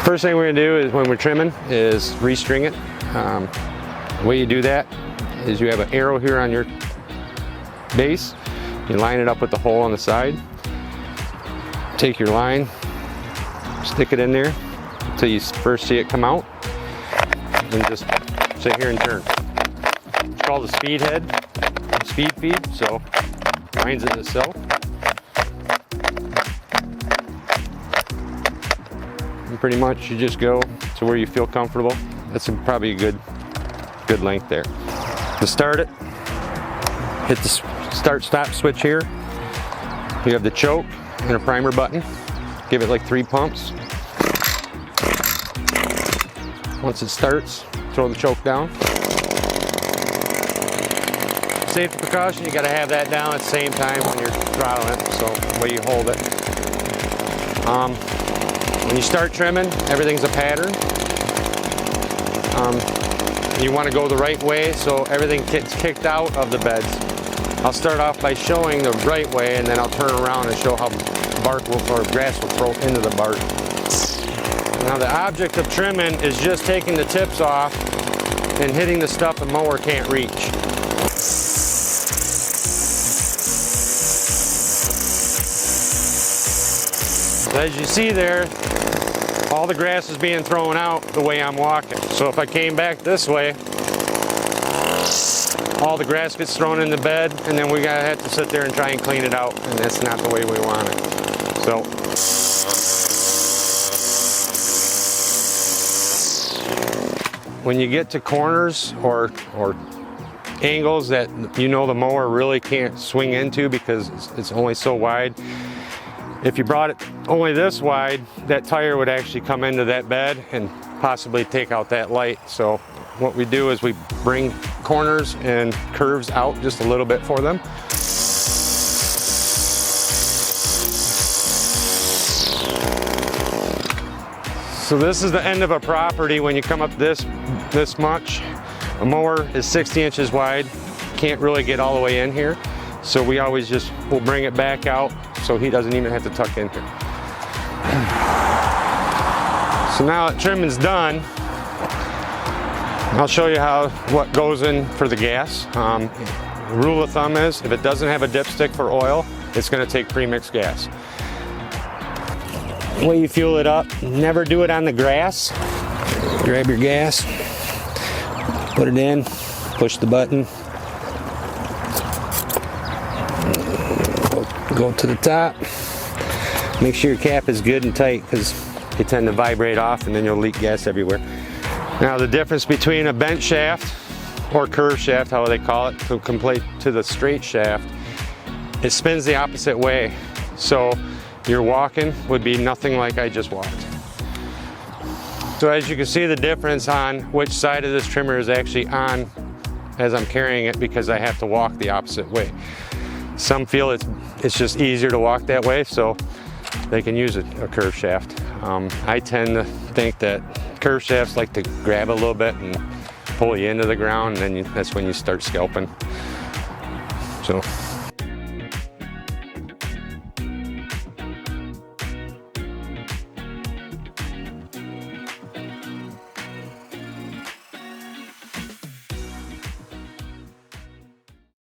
First thing we're going to do is when we're trimming is restring it. The way you do that is you have an arrow here on your base. You line it up with the hole on the side. Take your line, stick it in there until you first see it come out, and just sit here and turn. It's called a speed head, speed feed, so it lines it itself. And pretty much you just go to where you feel comfortable. That's probably a good length there. To start it, hit the start stop switch here. You have the choke and a primer button. Give it like 3 pumps. Once it starts, throw the choke down. Safety precaution, you gotta have that down at the same time when you're throttling it, so the way you hold it. When you start trimming, everything's a pattern. You want to go the right way so everything gets kicked out of the beds. I'll start off by showing the right way, and then I'll turn around and show how bark will, or grass will throw into the bark. Now the object of trimming is just taking the tips off and hitting the stuff the mower can't reach. As you see there, all the grass is being thrown out the way I'm walking. So if I came back this way, all the grass gets thrown in the bed, and then we gotta have to sit there and try and clean it out, and that's not the way we want it. So when you get to corners or angles that you know the mower really can't swing into because it's only so wide, if you brought it only this wide, that tire would actually come into that bed and possibly take out that light. So what we do is we bring corners and curves out just a little bit for them. So this is the end of a property. When you come up this much, a mower is 60 inches wide, can't really get all the way in here. So we always we'll bring it back out so he doesn't even have to tuck in here. So now that trimming's done, I'll show you what goes in for the gas. The rule of thumb is if it doesn't have a dipstick for oil, it's going to take premixed gas. The way you fuel it up, never do it on the grass. Grab your gas, put it in, push the button, go to the top. Make sure your cap is good and tight because they tend to vibrate off and then you'll leak gas everywhere. Now the difference between a bent shaft or curved shaft, how they call it, to the straight shaft, it spins the opposite way. So your walking would be nothing like I just walked. So as you can see the difference on which side of this trimmer is actually on as I'm carrying it because I have to walk the opposite way. Some feel it's just easier to walk that way, so they can use a curved shaft. I tend to think that curved shafts like to grab a little bit and pull you into the ground, and then that's when you start scalping. So